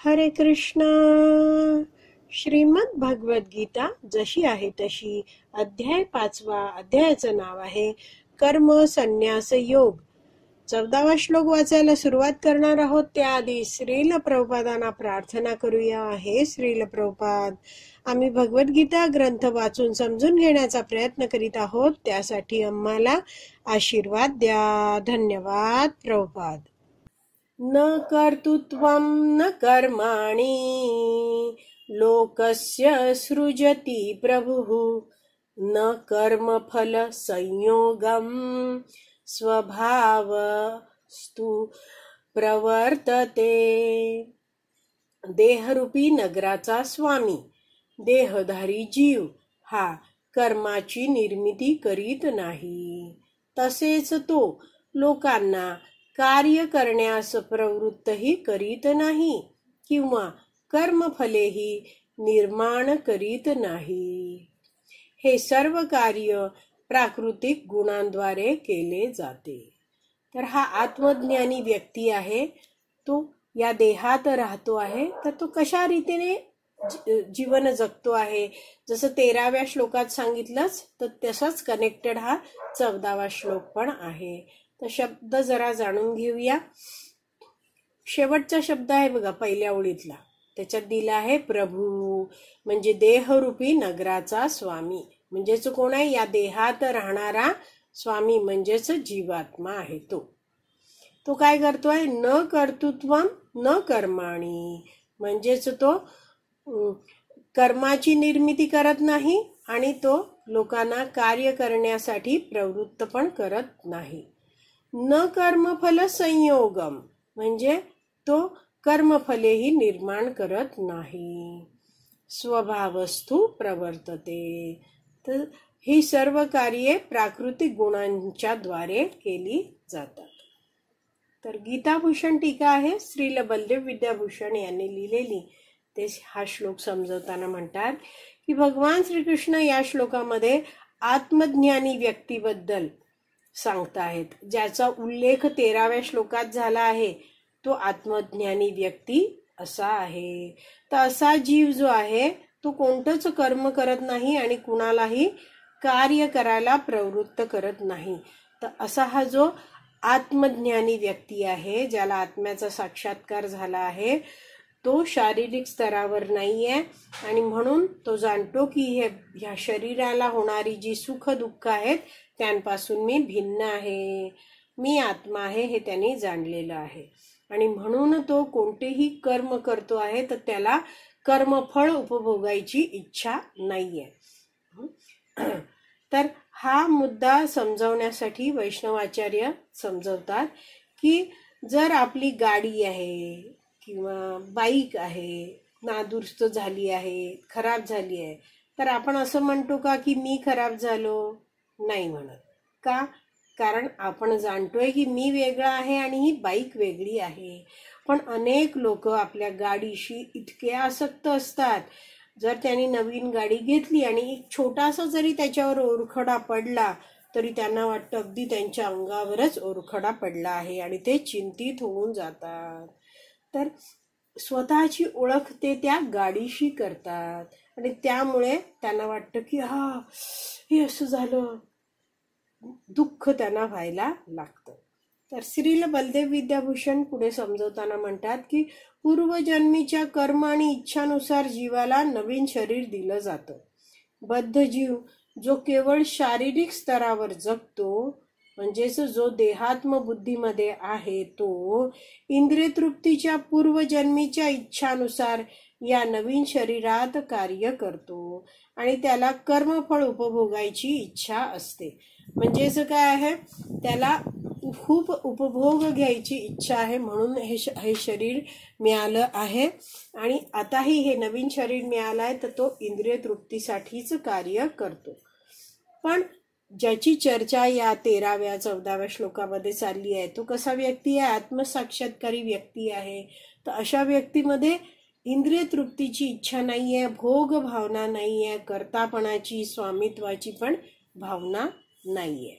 हरे कृष्णा. श्रीमद भगवद गीता जशी आहे तशी, अध्याय 5. अध्यायाचं नाव आहे कर्म संन्यास योग. 14वा श्लोक वाचायला सुरुवात करणार आहोत. त्याआधी श्रील प्रभुपादांना प्रार्थना करूया. हे श्रील प्रभुपाद, आम्ही भगवद्गीता ग्रंथ वाचून समजून घेण्याचा प्रयत्न करीत आहोत, त्यासाठी आम्हाला आशीर्वाद द्या. धन्यवाद प्रभुपाद. न कर्तृत्वं न कर्माणि लोकस्य सृजति प्रभुः न कर्मफल संयोगं स्वभावस्तु प्रवर्तते. देहरूपी नगराचा स्वामी देहधारी जीव हा कर्माची निर्मिती करीत नाही, तसेच तो लोकांना कार्य करण्यास प्रवृत्तही करीत नाही किंवा कर्मफलेही निर्माण करीत नाही. हे सर्व कार्य प्राकृतिक गुणांद्वारे केले जाते. तर हा आत्मज्ञानी व्यक्ती आहे, तो या देहात राहतो आहे, तर तो कशा रीतीने जीवन जगतो आहे, जसं 13व्या श्लोकात सांगितलंच, तर तसाच कनेक्टेड हा 14वा श्लोक पण आहे. तर शब्द जरा जाणून घेऊया. शेवटचा शब्द आहे बघा पहिल्या ओळीतला, त्याच्यात दिला आहे प्रभू, म्हणजे देहरूपी नगराचा स्वामी. म्हणजेच कोण आहे? या देहात राहणारा स्वामी, म्हणजेच जीवात्मा आहे. तो काय करतोय? न कर्तृत्वम न कर्माणी, म्हणजेच तो कर्माची निर्मिती करत नाही आणि तो लोकांना कार्य करण्यासाठी प्रवृत्त पण करत नाही. न कर्मफल संयोगम, म्हणजे तो कर्मफलेही निर्माण करत नाही. स्वभावस्तु प्रवर्तते, तर ही सर्व कार्ये प्राकृतिक गुणांच्या द्वारे केली जातात. तर गीताभूषण टीका आहे श्रील बलदेव विद्याभूषण यांनी लिहिलेली. ते हा श्लोक समजवताना म्हणतात की भगवान श्रीकृष्ण या श्लोकामध्ये आत्मज्ञानी व्यक्तीबद्दल सांगताहेत, ज्याचा उल्लेख 13व्या श्लोकात झाला आहे. तो आत्मज्ञानी व्यक्ती असा आहे. तर असा जीव जो आहे तो कोणतंच कर्म करत नाही आणि कुणालाही कार्य करायला प्रवृत्त करत नाही. तर असा हा जो आत्मज्ञानी व्यक्ती आहे, ज्याला आत्म्याचा साक्षात्कार झाला आहे, तो शारीरिक स्तरावर नाहीये आणि म्हणून तो जाणतो की ह्या शरीराला होणारी जी सुख दुःख आहेत त्यांपासून मी भिन्न आहे, मी आत्मा आहे, हे त्यांनी जाणलेलं आहे. आणि म्हणून तो कोणतेही कर्म करतो आहे तर त्याला कर्मफळ उपभोगायची इच्छा नाहीये. तर हा मुद्दा समजावण्यासाठी वैष्णवाचार्य समजवतात की जर आपली गाडी आहे किंवा बाईक आहे, नादुरुस्त झाली आहे, खराब झाली आहे, तर आपण असं म्हणतो का की मी खराब झालो? नाही म्हणत. का? कारण आपण जाणतोय की मी वेगळा आहे आणि ही बाईक वेगळी आहे. पण अनेक लोक आपल्या गाडीशी इतके आसक्त असतात, जर त्यांनी नवीन गाडी घेतली आणि एक छोटासा जरी त्याच्यावर ओरखडा पडला तरी त्यांना वाटतं अगदी त्यांच्या अंगावरच ओरखडा पडला आहे आणि ते चिंतित होऊन जातात. तर स्वतःची ओळख ते त्या गाडीशी करतात आणि त्यामुळे त्यांना वाटतं की हे असं झालं, दुःख त्यांना व्हायला लागतं. तर श्रील बलदेव विद्याभूषण पुढे समजवताना म्हणतात की पूर्वजन्मीच्या कर्म आणि इच्छानुसार जीवाला नवीन शरीर दिलं जातं. बद्ध जीव जो केवळ शारीरिक स्तरावर जगतो, म्हणजेच जो देहात्म बुद्धीमध्ये आहे, तो इंद्रिय तृप्तीच्या पूर्वजन्मीच्या इच्छानुसार या नवीन शरीरात कार्य करतो आणि त्याला कर्मफळ उपभोगायची इच्छा असते. म्हणजेच काय आहे, त्याला खूप उपभोग घ्यायची इच्छा आहे, म्हणून हे शरीर मिळालं आहे आणि आताही हे नवीन शरीर मिळालं आहे, तर तो इंद्रिय तृप्तीसाठीच कार्य करतो. पण ज्याची चर्चा या 13व्या 14व्या श्लोकामध्ये चालली आहे, तो कसा व्यक्ती आहे? आत्मसाक्षात्कारी व्यक्ती आहे. तर अशा व्यक्तीमध्ये इंद्रिय तृप्तीची इच्छा नाहीये, भोग भावना नाहीये, कर्तापणाची स्वामित्वाची पण भावना नाहीये.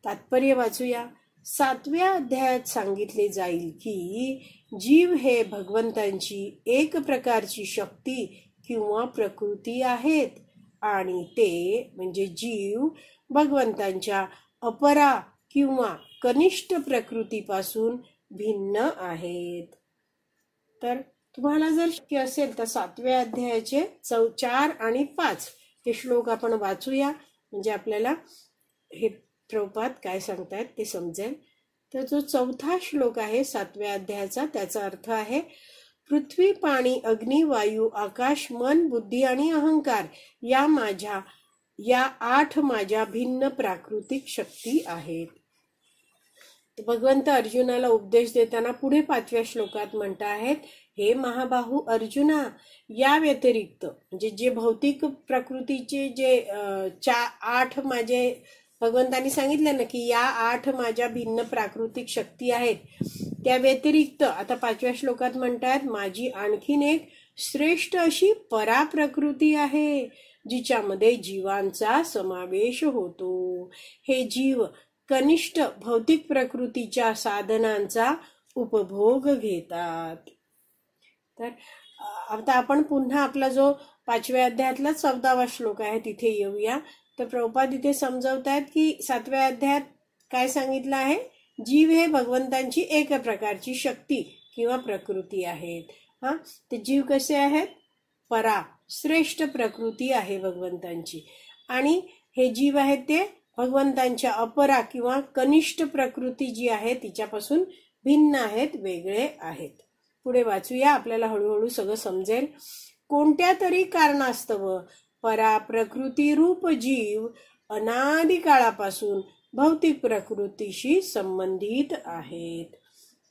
तात्पर्य वाचूया. 7व्या अध्यायात सांगितले जाईल की जीव हे भगवंतांची एक प्रकारची शक्ती किंवा प्रकृती आहेत आणि ते म्हणजे जीव भगवंतांच्या अपरा किंवा कनिष्ठ प्रकृतीपासून भिन्न आहेत. तर तुम्हाला जर शक्य असेल तर 7व्या अध्यायाचे 4 आणि 5 हे श्लोक आपण वाचूया, म्हणजे आपल्याला हे प्रभुपाद काय सांगतायत ते समजेल. तर जो 4था श्लोक आहे 7व्या अध्यायाचा, त्याचा अर्थ आहे पृथ्वी, पाणी, अग्नी, वायू, आकाश, मन, बुद्धी आणि अहंकार या 8 माझ्या भिन्न प्राकृतिक शक्ती आहेत. भगवंत अर्जुनाला उपदेश देताना पुढे 5व्या श्लोकात म्हणत आहेत, हे महाबाहू अर्जुना, या व्यतिरिक्त म्हणजे जे भौतिक प्रकृतीचे जे 8 माझे भगवंतांनी सांगितलं ना की या 8 माझ्या भिन्न प्राकृतिक शक्ती आहेत, त्या व्यतिरिक्त आता 5व्या श्लोकात म्हणतात माझी आणखीन एक श्रेष्ठ अशी पराप्रकृती आहे जिच्यामध्ये जीवांचा समावेश होतो. हे जीव कनिष्ठ भौतिक प्रकृतीच्या साधनांचा उपभोग घेतात. तर आता आपण पुन्हा आपला जो 5व्या अध्यायातला 14वा श्लोक आहे तिथे येऊया. तर प्रभुपाद इथे समजवतात की 7व्या अध्यायात काय सांगितलं आहे, जीव हे भगवंतांची एक प्रकारची शक्ती किंवा प्रकृती आहेत. ते जीव कसे आहेत, परा श्रेष्ठ प्रकृती आहे भगवंतांची, आणि हे जीव आहेत ते भगवंतांच्या अपरा किंवा कनिष्ठ प्रकृती जी आहे तिच्यापासून भिन्न आहेत, वेगळे आहेत. पुढे वाचूया, आपल्याला हळूहळू सगळं समजेल. कोणत्या तरी कारणास्तव परा प्रकृती रूप जीव अनादी काळापासून भौतिक प्रकृतीशी संबंधित आहेत.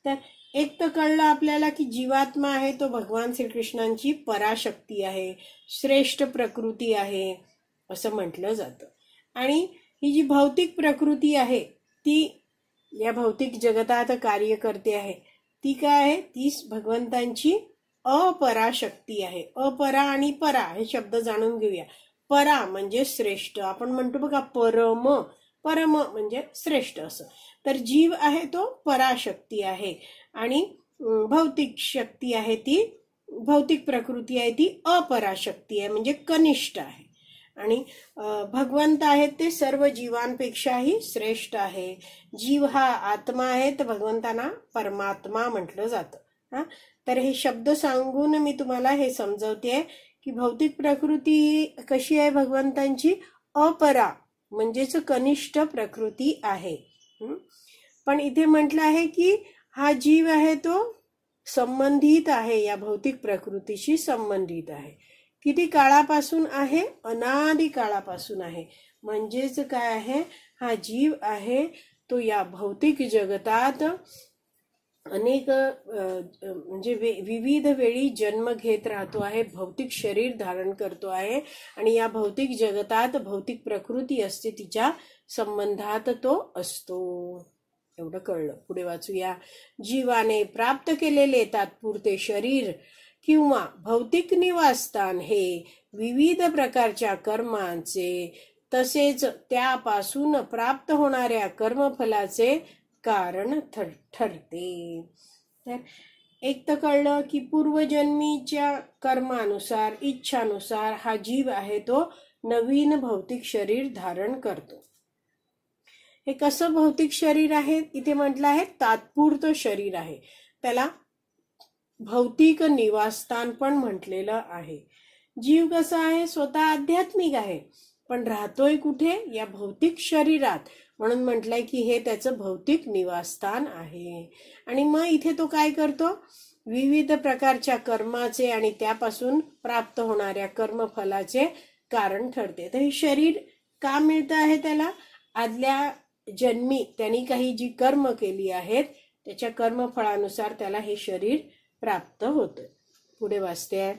तर एक तर कळलं आपल्याला की जीवात्मा आहे तो भगवान श्रीकृष्णांची पराशक्ती आहे, श्रेष्ठ प्रकृती आहे असं म्हटलं जातं. आणि ही जी भौतिक प्रकृती आहे ती या भौतिक जगतात कार्य करते आहे, ती काय आहे, ती भगवंतांची अपराशक्ती आहे. अपरा आणि परा हे शब्द जाणून घेऊया. परा म्हणजे श्रेष्ठ, आपण म्हणतो बघा परम, परम म्हणजे श्रेष्ठ असं. तर जीव आहे तो पराशक्ती आहे आणि भौतिक शक्ती आहे ती, भौतिक प्रकृती आहे ती अपराशक्ती आहे म्हणजे कनिष्ठ आहे. आणि भगवंत आहेत ते सर्व जीवांपेक्षाही श्रेष्ठ आहे. जीव हा आत्मा आहे तर भगवंतांना परमात्मा म्हटलं जातं. तर हे शब्द सांगून मी तुम्हाला हे समजवते की भौतिक प्रकृती कशी आहे भगवंतांची, अपरा म्हणजेच कनिष्ठ प्रकृती आहे. पण इथे म्हटलं आहे की हा जीव आहे तो संबंधित आहे, या भौतिक प्रकृतीशी संबंधित आहे. किती काळापासून आहे, अनादी काळापासून आहे. म्हणजेच काय आहे, हा जीव आहे तो या भौतिक जगतात अनेक म्हणजे विविध वेळी जन्म घेत राहतो आहे, भौतिक शरीर धारण करतो आहे आणि या भौतिक जगतात भौतिक प्रकृती असते, तिच्या संबंधात तो असतो. एवढं कळलं. पुढे वाचूया. जीवाने प्राप्त केलेले तात्पुरते शरीर किंवा भौतिक निवासस्थान हे विविध प्रकारच्या कर्मांचे तसेच त्यापासून प्राप्त होणाऱ्या कर्मफलाचे कारण ठरते. तर एक तर कळलं की पूर्वजन्मीच्या कर्मानुसार, इच्छानुसार हा जीव आहे तो नवीन भौतिक शरीर धारण करतो. हे कसं भौतिक शरीर आहे, इथे म्हटलं आहे तात्पुरतं शरीर आहे, त्याला भौतिक निवासस्थान पण म्हटलेलं आहे. जीव कसा आहे, स्वतः आध्यात्मिक आहे पण राहतोय कुठे, या भौतिक शरीरात, म्हणून म्हटलंय की हे त्याचं भौतिक निवासस्थान आहे. आणि मग इथे तो काय करतो, विविध प्रकारच्या कर्माचे आणि त्यापासून प्राप्त होणाऱ्या कर्मफलाचे कारण ठरते. तर हे शरीर का मिळतं आहे त्याला, आदल्या जन्मी त्यांनी काही जी कर्म केली आहेत त्याच्या कर्मफळानुसार त्याला हे शरीर प्राप्त होतं. पुढे वाचते आहे,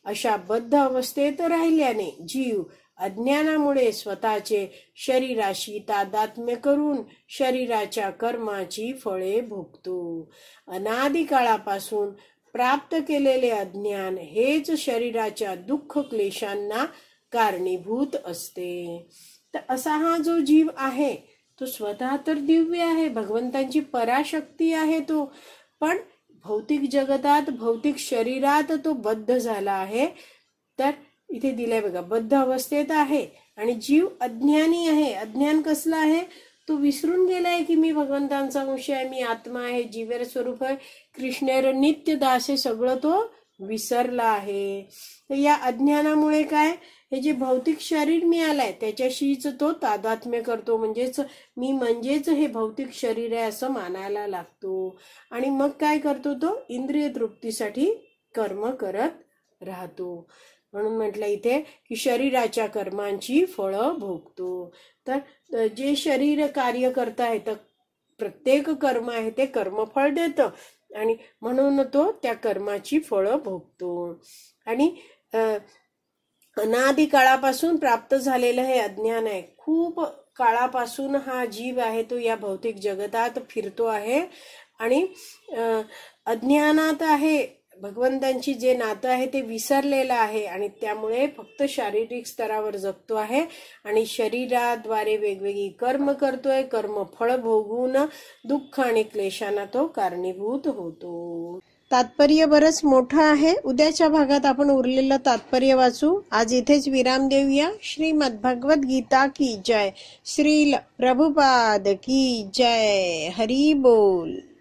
अशा बद्ध अवस्थेत राहिल्याने जीव अज्ञानामुळे स्वतःचे शरीराशी तादात्म्य करून शरीराच्या कर्माची फळे भोगतो. अनादी काळापासून प्राप्त केलेले अज्ञान हेच शरीराच्या दुःख क्लेशांना कारणीभूत असते. तर असा हा जो जीव आहे तो स्वतः तर दिव्य आहे, भगवंतांची पराशक्ती आहे तो, पण भौतिक जगतात, भौतिक शरीरात तो बद्ध झाला आहे. तर इथे दिलंय बघा, बद्ध अवस्थेत आहे आणि जीव अज्ञानी आहे. अज्ञान कसला आहे? तो विसरून गेलाय की मी भगवंतांचा अंश आहे, मी आत्मा आहे, जीवेर स्वरूप आहे, कृष्णेर नित्य दास आहे, सगळं तो विसरला आहे. तर या अज्ञानामुळे काय, हे जे भौतिक शरीर मिळालंय त्याच्याशीच तो तादात्म्य करतो, म्हणजेच मी म्हणजेच हे भौतिक शरीर आहे असं मानायला लागतो. आणि मग काय करतो, तो इंद्रिय तृप्तीसाठी कर्म करत राहतो. म्हणून म्हटलं इथे की शरीराच्या कर्मांची फळं भोगतो. तर जे शरीर कार्य करत आहे तर प्रत्येक कर्म आहे ते कर्मफळ देतं आणि म्हणून तो त्या कर्माची फळं भोगतो. आणि अनादी काळापासून प्राप्त झालेलं हे अज्ञान आहे. खूप काळापासून हा जीव आहे तो या भौतिक जगतात फिरतो आहे आणि अज्ञानात आहे. भगवंतांची जे नातं आहे ते विसरलेलं आहे आणि त्यामुळे फक्त शारीरिक स्तरावर जगतो आहे आणि शरीराद्वारे वेगवेगळी कर्म करतोय. कर्म फळ भोगून दुःख आणि क्लेशांना तो कारणीभूत होतो. तात्पर्य बरंच मोठं आहे. उद्याच्या भागात आपण उरलेलं तात्पर्य वाचू. आज इथेच विराम देऊया. श्रीमद् भगवद गीता की जय. श्रील प्रभुपाद की जय. हरी बोल.